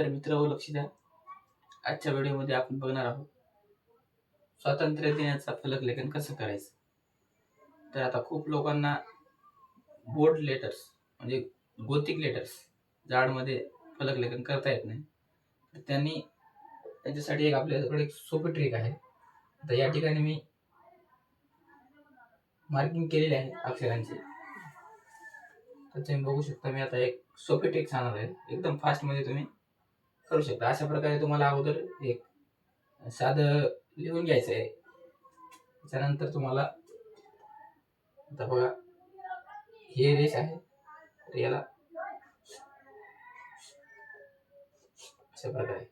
तर मित्र हो, लक्ष द्या. आजच्या व्हिडिओमध्ये आपण बघणार आहोत स्वातंत्र्य दिनाचा फलक लेखन कसं करायचं. तर आता खूप लोकांना बोर्ड लेटर्स म्हणजे गोथिक लेटर्स जाडमध्ये फलक लेखन करता येत नाही. तर त्यांच्यासाठी आपल्याकडे एक सोपी ट्रिक आहे. तर या ठिकाणी मी मार्किंग केलेली आहे अक्षरांची. तर तुम्ही बघू शकता, मी आता एक सोपी ट्रिक सांगणार आहे, एकदम फास्ट मध्ये तुम्ही करू शकता. अशा प्रकारे तुम्हाला अगोदर एक साधं लिहून घ्यायचं आहे. त्यानंतर तुम्हाला आता बघा, हे रेष आहे, तर याला अशा प्रकारे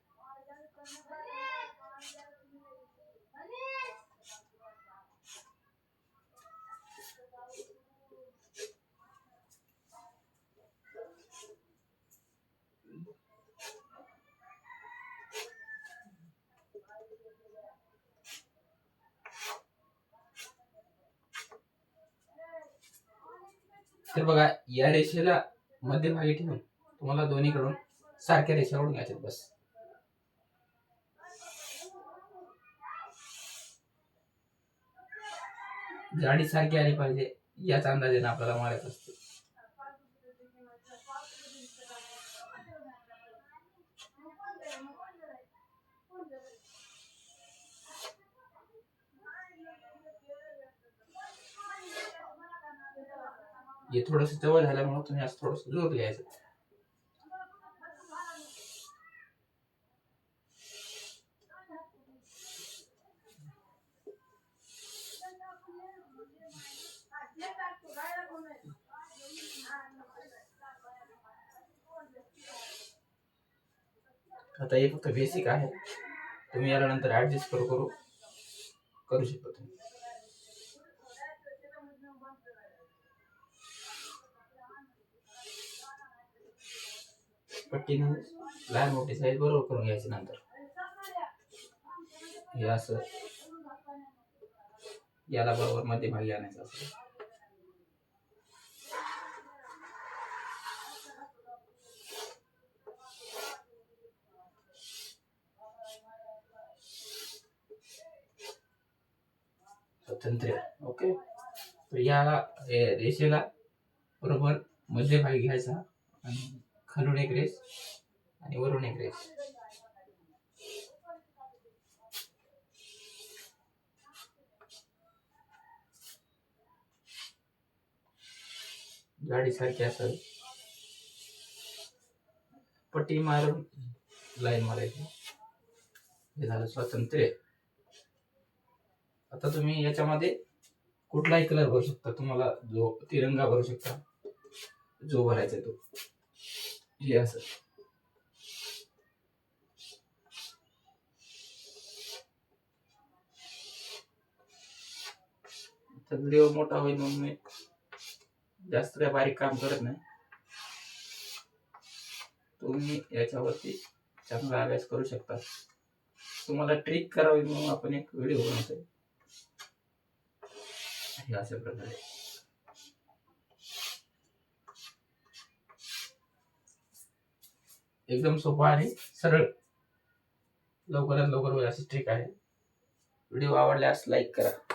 तर बघा, या रेषेला मध्यभागी ठेवून तुम्हाला दोन्हीकडून सारख्या रेषा ओढून घ्यायच्यात. बस जाडी सारखी आली पाहिजे याच अंदाजाने आपल्याला मारायचं असतं. हे थोडस जवळ झाल्यामुळे तुम्ही असं थोडस जोर लिहायचं. आता हे फक्त बेसिक आहे, तुम्ही याला नंतर ऍडजस्ट करू शकता तुम्ही. पट्टीने लहान मोठी साईज बरोबर करून घ्यायची. नंतर हे असं याला बरोबर मध्यभागी आणायचं असतं. स्वातंत्र्य, ओके. तर याला रेषेला बरोबर मध्यभागी घ्यायचा आणि खालून एक रेष आणि वरून एक रेष. जाडी सारखी असेल, पट्टी मारून लाईन मारायची. हे झालं स्वातंत्र्य. आता तुम्ही याच्यामध्ये कुठलाही कलर भरू शकता, तुम्हाला जो तिरंगा भरू शकता, जो भरायचा तो. हे असं व्हिडिओ मोठा होईल म्हणून मी जास्त काय बारीक काम करत नाही. तुम्ही याच्यावरती चांगला अभ्यास करू शकता. तुम्हाला ट्रिक करावी म्हणून आपण एक व्हिडिओ बनवतोय. हे अशा प्रकारे एकदम सोपा आणि सरळ, लवकरात लवकर होईल अशी ट्रिक आहे. व्हिडिओ आवडल्यास लाईक करा.